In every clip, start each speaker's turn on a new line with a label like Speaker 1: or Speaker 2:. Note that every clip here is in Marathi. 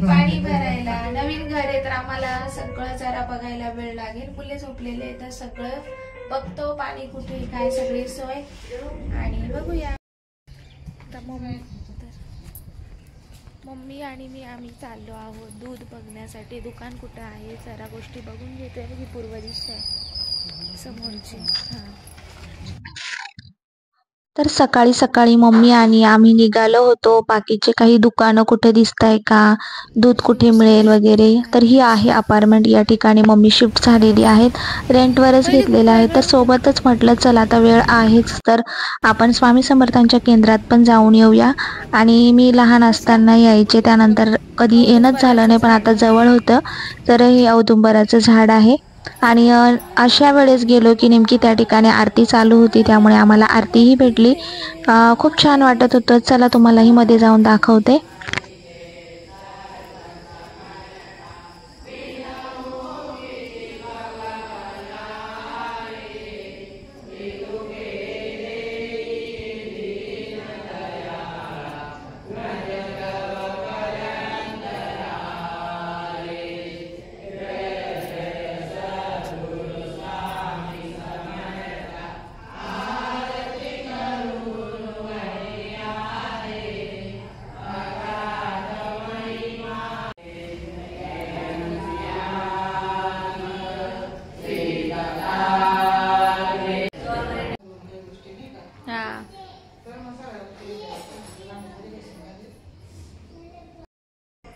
Speaker 1: पाणी भरायला, नवीन घर आहे तर आम्हाला सगळं जरा बघायला वेळ लागेल. मुले झोपलेले तर सगळं बघतो, पाणी कुठे काय सगळी सोय आणि बघूया. मम्मी आणि मी आम्ही चाललो आहोत दूध बघण्यासाठी. दुकान कुठं आहे जरा गोष्टी बघून घेतोय. ही पूर्व दिशा आहे समोरची.
Speaker 2: तर सकाळी सकाळी मम्मी आणि आम्ही निघालो होतो. बाकीचे काही दुकानं कुठे दिसताय का, दूध कुठे मिळेल वगैरे. तर ही आहे अपार्टमेंट. या ठिकाणी मम्मी शिफ्ट झालेली आहेत, रेंटवरच घेतलेलं आहे. तर सोबतच म्हटलं चला आता वेळ आहेच तर आपण स्वामी समर्थांच्या केंद्रात पण जाऊन येऊया. आणि मी लहान असताना यायचे, त्यानंतर कधी येणंच झालं नाही, पण आता जवळ होतं. तर हे औदुंबराचं झाड आहे आणि अशा वेळेस गेलो की नेमकी त्या ठिकाणी आरती चालू होती, त्यामुळे आम्हाला आरतीही भेटली. खूप छान वाटत होतं. चला तुम्हालाही मध्ये जाऊन दाखवते.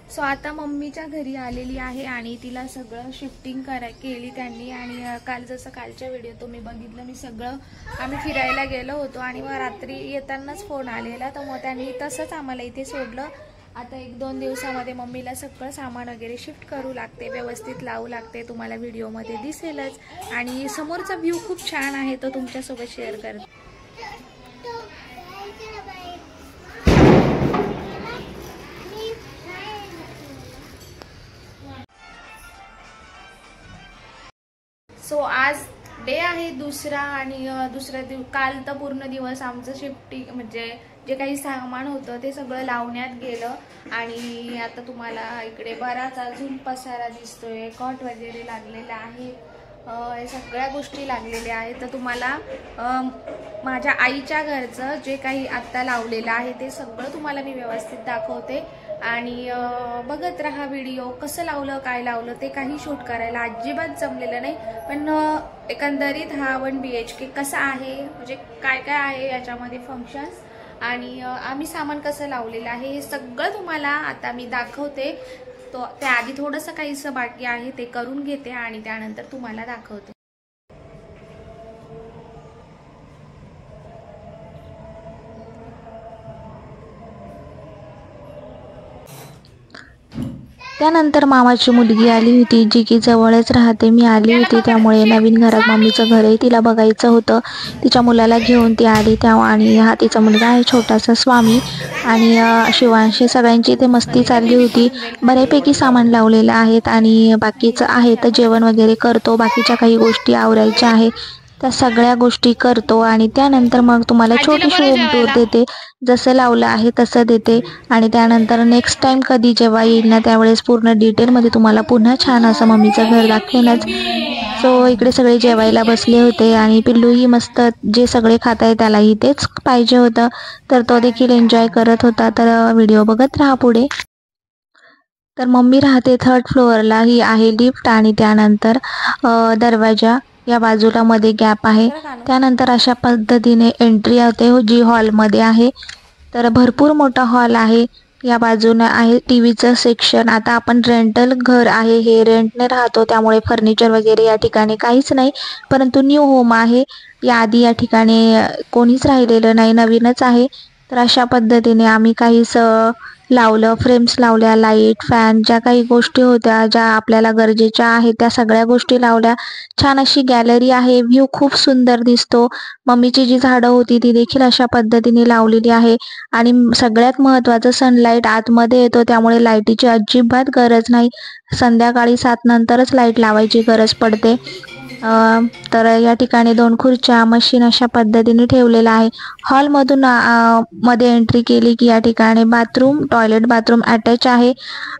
Speaker 1: सो आता मम्मीच्या घरी आलेली आहे आणि तिला सगळं शिफ्टिंग केली त्यांनी. आणि काल जसं कालच्या व्हिडिओ तुम्ही बघितलं, मी सगळं आम्ही फिरायला गेलो होतो आणि मग रात्री येतानाच फोन आलेला, तर मग त्यांनी तसंच आम्हाला इथे सोडलं. आता 1-2 दिवसामध्ये मम्मीला सगळं सामान वगैरे शिफ्ट करू लागते, व्यवस्थित लावू लागते. तुम्हाला व्हिडिओमध्ये दिसेलच. आणि समोरचा व्ह्यू खूप छान आहे, तो तुमच्यासोबत शेअर करते. सो आज डे आहे दुसरा. आणि काल तर पूर्ण दिवस आमचं शिफ्टिंग म्हणजे जे काही सामान होतं ते सगळं लावण्यात गेलं. आणि आता तुम्हाला इकडे बराच अजून पसारा दिसतोय, कॉट वगैरे लागलेला आहे, हे सगळ्या गोष्टी लागलेल्या आहेत. तर तुम्हाला माझ्या आईच्या घरचं जे काही आत्ता लावलेलं आहे ते सगळं तुम्हाला मी व्यवस्थित दाखवते. आणि बघत राहा व्हिडिओ. कसं लावलं, काय लावलं ते काही शूट करायला अजिबात जमलेलं नाही, पण एकंदरीत हा 1 BHK कसा आहे, म्हणजे काय काय आहे याच्यामध्ये फंक्शन्स आणि आम्ही सामान कसं लावलेलं आहे हे सगळं तुम्हाला आता मी दाखवते. तो त्याआधी थोडंसं काहीसं बाकी आहे ते करून घेते आणि त्यानंतर तुम्हाला दाखवते.
Speaker 2: त्यानंतर मामाची मुलगी आली होती, जी की जवळच राहते. मी आली होती त्यामुळे नवीन घरात मम्मीचं घर आहे, तिला बघायचं होतं. तिच्या मुलाला घेऊन ती आली तेव्हा. आणि हा तिचा मुलगा आहे छोटासा स्वामी आणि शिवांशी. सगळ्यांची इथे मस्ती चालली होती. बऱ्यापैकी सामान लावलेलं आहेत आणि बाकीचं आहे तर जेवण वगैरे करतो. बाकीच्या काही गोष्टी आवरायच्या आहे त्या सगळ्या गोष्टी करतो आणि त्यानंतर मग तुम्हाला छोटीशी होम टूर देते. जसं लावलं आहे तसं देते. आणि त्यानंतर नेक्स्ट टाइम कधी जेव्हा येईल ना त्यावेळेस पूर्ण डिटेलमध्ये तुम्हाला पुन्हा छान असं मम्मीचं घर दाखवेनच. सो इकडे सगळे जेवायला बसले होते आणि पिल्लूही मस्त जे सगळे खात आहे त्यालाही तेच पाहिजे होतं, तर तो देखील एन्जॉय करत होता. तर व्हिडिओ बघत राहा पुढे. तर मम्मी राहते 3rd फ्लोअरला. ही आहे लिफ्ट आणि त्यानंतर दरवाजा या बाजूला मध्ये गॅप आहे. त्यानंतर अशा पद्धतीने एंट्री होते जी हॉलमध्ये आहे. तर भरपूर मोठा हॉल आहे. या बाजूने आहे टीव्हीचं सेक्शन. आता आपण रेंटल घर आहे, हे रेंटने राहतो त्यामुळे फर्निचर वगैरे या ठिकाणी काहीच नाही, परंतु न्यू होम आहे. याआधी या ठिकाणी कोणीच राहिलेलं नाही, नवीनच आहे. तर अशा पद्धतीने आम्ही काहीच लावलं, फ्रेम्स लावल्या, लाईट, फॅन, ज्या काही गोष्टी होत्या ज्या आपल्याला गरजेच्या आहेत त्या सगळ्या गोष्टी लावल्या. छान अशी गॅलरी आहे, व्ह्यू खूप सुंदर दिसतो. मम्मीची जी झाडं होती ती देखील अशा पद्धतीने लावलेली आहे. आणि सगळ्यात महत्त्वाचं सनलाईट आतमध्ये येतो त्यामुळे लाईटीची अजिबात गरज नाही. संध्याकाळी 7 नंतरच लाईट लावायची गरज पडते. तर या ठिकाणी 2 खुर्च्या, मशीन अशा पद्धतीने ठेवलेलं आहे. हॉलमधून मध्ये एंट्री केली की या ठिकाणी बाथरूम, टॉयलेट बाथरूम अटॅच आहे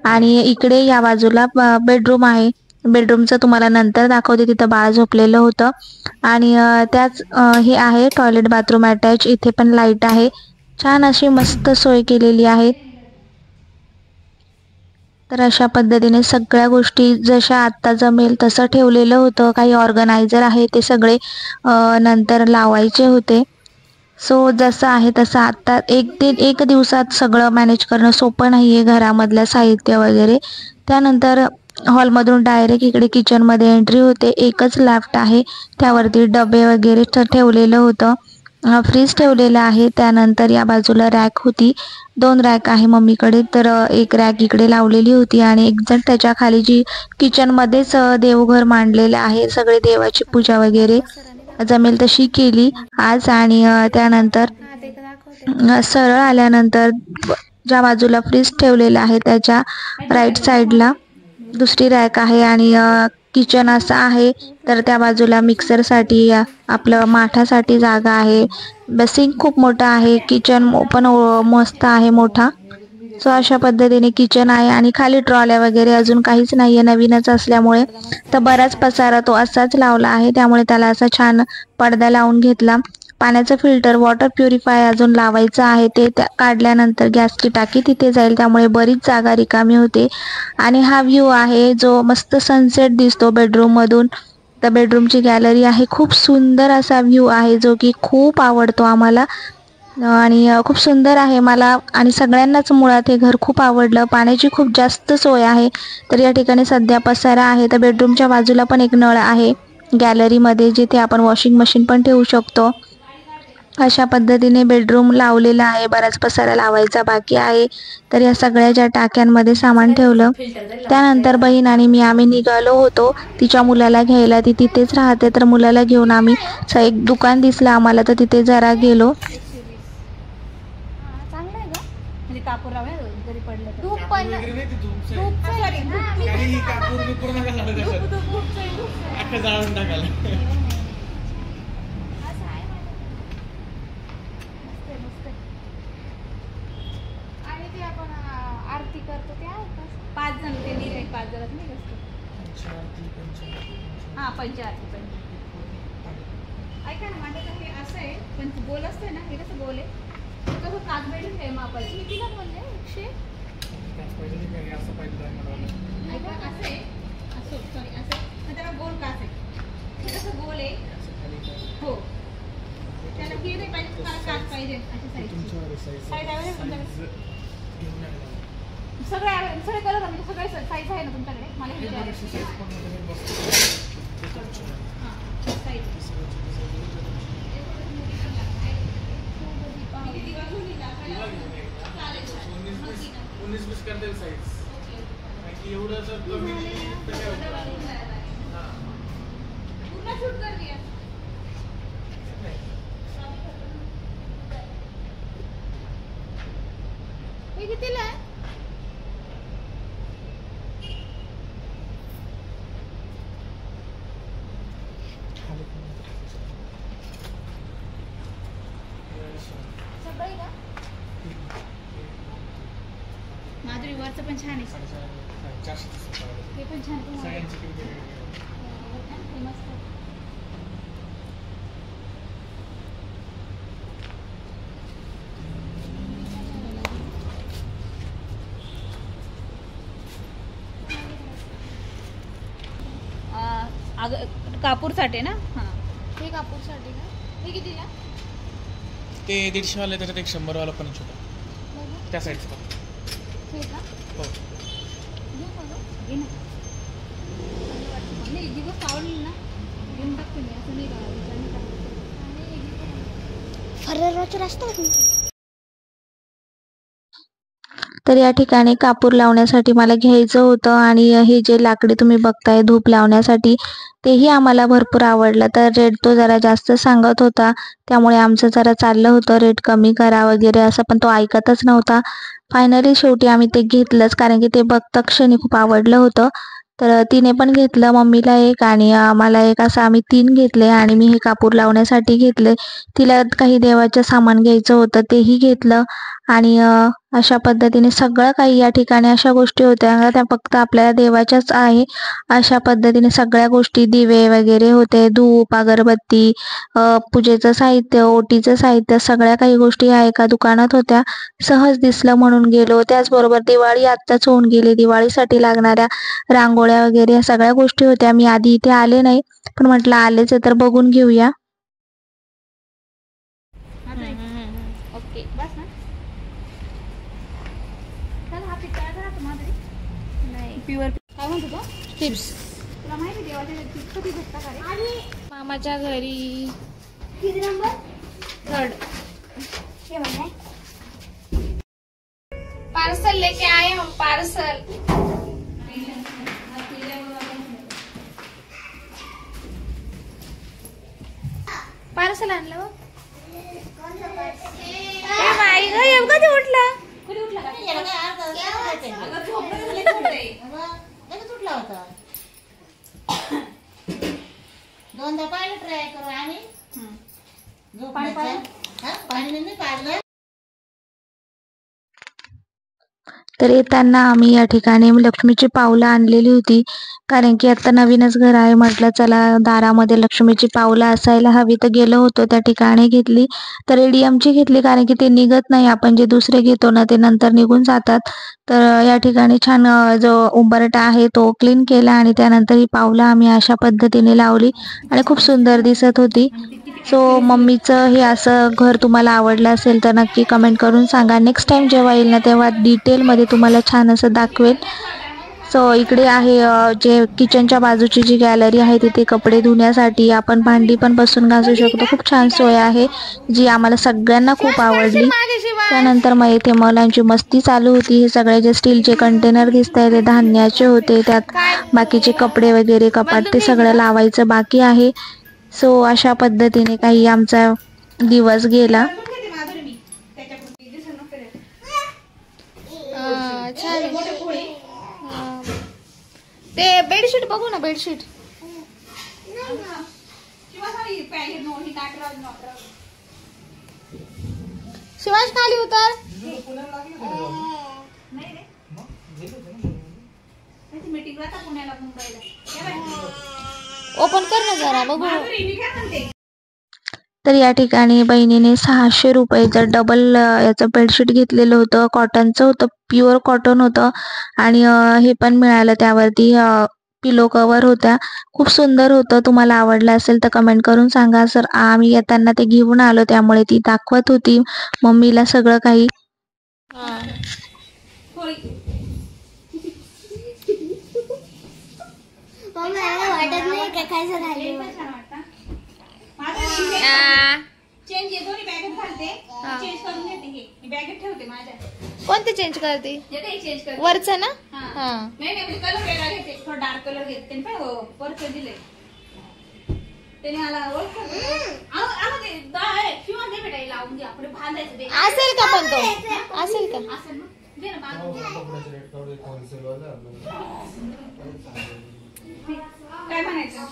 Speaker 2: आणि इकडे या बाजूला बेडरूम आहे. बेडरूमचं तुम्हाला नंतर दाखवते, तिथं बाळ झोपलेलं होतं आणि त्याच हे आहे टॉयलेट बाथरूम अटॅच. इथे पण लाईट आहे. छान अशी मस्त सोय केलेली आहे. तर अशा पद्धतीने सगळ्या गोष्टी जशा आत्ता जमेल तसं ठेवलेलं होतं. काही ऑर्गनायझर आहे ते सगळे नंतर लावायचे होते. सो जसं आहे तसं आत्ता एक दिवसात सगळं मॅनेज करणं सोपं नाही आहे, घरामधलं साहित्य वगैरे. त्यानंतर हॉलमधून डायरेक्ट इकडे किचनमध्ये एंट्री होते. एकच लॅफ्ट आहे, त्यावरती डबे वगैरे ठेवलेलं होतं. फ्रीज ठेवलेला आहे. त्यानंतर या बाजूला रॅक होती. 2 रॅक आहे मम्मीकडे, तर एक रॅक इकडे लावलेली होती आणि एक्झॅक्ट त्याच्या खाली जी किचनमध्येच देवघर मांडलेलं आहे. सगळे देवाची पूजा वगैरे जमेल तशी केली आज. आणि त्यानंतर सरळ आल्यानंतर ज्या बाजूला फ्रीज ठेवलेला आहे त्याच्या राईट साईडला दुसरी रॅक आहे आणि किचन असं आहे. तर त्या बाजूला मिक्सरसाठी, आपलं माठासाठी जागा आहे. बेसिंग खूप मोठा आहे. किचन पण मस्त आहे, मोठा. सो अशा पद्धतीने किचन आहे आणि खाली ट्रॉल्या वगैरे अजून काहीच नाही आहे, नवीनच असल्यामुळे. तर बराच पसारा तो असाच लावला आहे, त्यामुळे त्याला असा छान पडदा लावून घेतला. पाण्याचं फिल्टर, वॉटर प्युरिफाय अजून लावायचं आहे. ते काढल्यानंतर गॅसची टाकी तिथे जाईल, त्यामुळे बरीच जागा रिकामी होते. आणि हा व्ह्यू आहे जो मस्त सनसेट दिसतो बेडरूममधून. तर बेडरूमची गॅलरी आहे. खूप सुंदर असा व्ह्यू आहे जो की खूप आवडतो आम्हाला आणि खूप सुंदर आहे मला आणि सगळ्यांनाच मुळात हे घर खूप आवडलं. पाण्याची खूप जास्त सोय आहे. तर या ठिकाणी सध्या पसारा आहे. तर बेडरूमच्या बाजूला पण एक नळ आहे गॅलरीमध्ये, जिथे आपण वॉशिंग मशीन पण ठेवू शकतो. अशा पद्धतीने बेडरूम लावलेला आहे. बराच पसारा लावायचा बाकी आहे. तर या सगळ्या ज्या टाक्यांमध्ये सामान ठेवलं. त्यानंतर बहीण आणि आम्ही निघालो होतो तिच्या मुलाला घ्यायला. ती तिथेच राहते, तर मुलाला घेऊन आम्ही एक दुकान दिसलं आम्हाला, तर तिथे जरा गेलो.
Speaker 1: कापूर जरी पडलं धूप पण आणि ते आपण आरती करतो ते आहे का 5 जण ते नाही 5 जण नाही असतो. हा पंचारती. ऐका ना, माझ्याकडे हे असं आहे पण गोल असतंय ना, हे कसं गोल आहे कसं काच बेडून आहे मापाची. मी तिला बोलले 100 असं पाहिजे असं आहे. असं सॉरी असं त्याला गोल काच आहे. हे कसं गोल आहे. हो त्याला हे नाही पाहिजे, तुम्हाला काच पाहिजे अशी साईज आहे सगळे कलर म्हणजे सगळे साईज आहे ना तुमच्याकडे. मला हे कितीला आहे. माधुरी वरचं पण छान आहे. ते पण छान मस्त. कापूरसाठी ना. हां हे कापूरसाठी का. हे कितीला.
Speaker 3: ते 150 वाला, त्याच्यात 100 वाला पण छोटा त्या साईडचा पण.
Speaker 1: हे का.
Speaker 3: हो
Speaker 1: घे ना. नाही दिवस आवडली ना घेऊन टाकते मी. असं नाही का फराराचा रस्ता तुमचा.
Speaker 2: तर या ठिकाणी कापूर लावण्यासाठी मला घ्यायचं होतं आणि हे जे लाकडी तुम्ही बघताय धूप लावण्यासाठी, तेही आम्हाला भरपूर आवडलं. तर रेट तो जरा जास्त सांगत होता, त्यामुळे आमचं जरा चाललं होतं रेट कमी करा वगैरे असं, पण तो ऐकतच नव्हता. फायनली शेवटी आम्ही ते घेतलंच, कारण की ते बघता क्षणी खूप आवडलं होतं. तर तिने पण घेतलं, मम्मीला एक आणि मला एक, असं आम्ही 3 घेतले आणि मी हे कापूर लावण्यासाठी घेतले. तिला काही देवाचं सामान घ्यायचं होतं तेही घेतलं आणि अशा पद्धतीने सगळं काही या ठिकाणी अशा गोष्टी होत्या त्या फक्त आपल्या देवाच्याच आहे. अशा पद्धतीने सगळ्या गोष्टी, दिवे वगैरे होते, धूप, अगरबत्ती, पूजेचं साहित्य, ओटीचं साहित्य, सगळ्या काही गोष्टी या एका दुकानात होत्या. सहज दिसलं म्हणून गेलो. त्याचबरोबर दिवाळी आत्ताच होऊन गेली. दिवाळीसाठी लागणाऱ्या रांगोळ्या वगैरे या सगळ्या गोष्टी होत्या. मी आधी इथे आले नाही, पण म्हटलं आलेच आहे तर बघून घेऊया.
Speaker 1: ओके बस ना.
Speaker 4: प्युअर काय म्हणतो तो
Speaker 1: टिप्स
Speaker 4: तुला माहिती देवाच्या टिप्स कधी भेटता का रे?
Speaker 1: मामाच्या घरी
Speaker 4: किती नंबर
Speaker 1: 3rd
Speaker 4: हे म्हणताय
Speaker 1: पार्सल लेके आए हम, पार्सल. पार्सल आणलं बघ. ए बाई ग, एवढं कधी उठला?
Speaker 4: कुठे उठला का अगं झोपलं झालं लगेच उठला होता. दोनदा पाहिलं ट्राय करू आम्ही पाणी नाही पाजलं.
Speaker 2: तर येताना आम्ही या ठिकाणी लक्ष्मीची पावलं आणलेली होती, कारण की आता नवीनच घर आहे, म्हटलं चला दारामध्ये लक्ष्मीची पावलं असायला हवी. तर गेलो होतो त्या ठिकाणी घेतली. तर रेडियमची घेतली, कारण की ते निघत नाही, आपण जे दुसरे घेतो ना ते नंतर निघून जातात. तर या ठिकाणी छान जो उंबरठा आहे तो क्लीन केला आणि त्यानंतर ही पावलं आम्ही अशा पद्धतीने लावली आणि खूप सुंदर दिसत होती. सो मम्मीचं हे असं घर तुम्हाला आवडलं असेल तर नक्की कमेंट करून सांगा. नेक्स्ट टाइम जेव्हा येईल ना तेव्हा डिटेलमध्ये तुम्हाला छान असं दाखवेल. सो इकडे आहे जे किचनच्या बाजूची जी गॅलरी आहे तिथे कपडे धुण्यासाठी आपण भांडी पण बसून घासू शकतो. खूप छान सोय आहे जी आम्हाला सगळ्यांना खूप आवडली. त्यानंतर मग इथे मुलांची मस्ती चालू होती. हे सगळे जे स्टीलचे कंटेनर दिसत आहे ते धान्याचे होते, त्यात बाकीचे कपडे वगैरे कपाट ते सगळं लावायचं बाकी आहे. सो अशा पद्धतीने काही आमचा दिवस गेला.
Speaker 1: छान. ते बेडशीट बघू ना, बेडशीट. शिवाज खाली उतर. ओपन कर ना जरा बघू.
Speaker 2: तर या ठिकाणी बहिणीने 600 रुपयाचं डबल याचं बेडशीट घेतलेलं होतं. कॉटनचं होतं, प्युअर कॉटन होतं आणि हे पण मिळालं त्यावरती पिलो कवर होत्या. खूप सुंदर होतं. तुम्हाला आवडलं असेल तर कमेंट करून सांगा. सर आम्ही येताना ते घेऊन आलो त्यामुळे ती दाखवत होती मम्मीला सगळं काही.
Speaker 4: वाटत नाही का काय झालं. चेंज येतो आणि बॅगेत घालते, चेंज करून घेते. हे बॅगेत ठेवते माझ्या.
Speaker 1: कोणते चेंज करते?
Speaker 4: चेंज करते
Speaker 1: वरचं ना.
Speaker 4: नाही म्हणजे कलर वेगळा घेते, थोडा डार्क कलर घेते. त्याने पण वरचं दिले त्याने मला किंवा दे बेटा लावून दे, आपण बांधायचं दे.
Speaker 1: असेल का पण तो? असेल का?
Speaker 4: असेल ना, दे ना बांधून. काय म्हणायचं?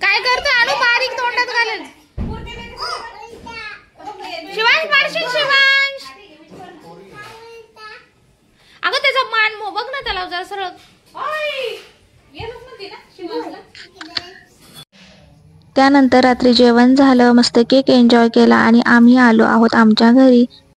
Speaker 1: काय करतो आणू? बारीक तोंडात घालेल. शिवांश मारशील शिवांश. अगं त्याचा मान बघ ना, त्याला जरा सरळ.
Speaker 2: त्यानंतर रात्री जेवण झालं, मस्त केक एन्जॉय केला आणि आम्ही आलो आहोत आमच्या घरी.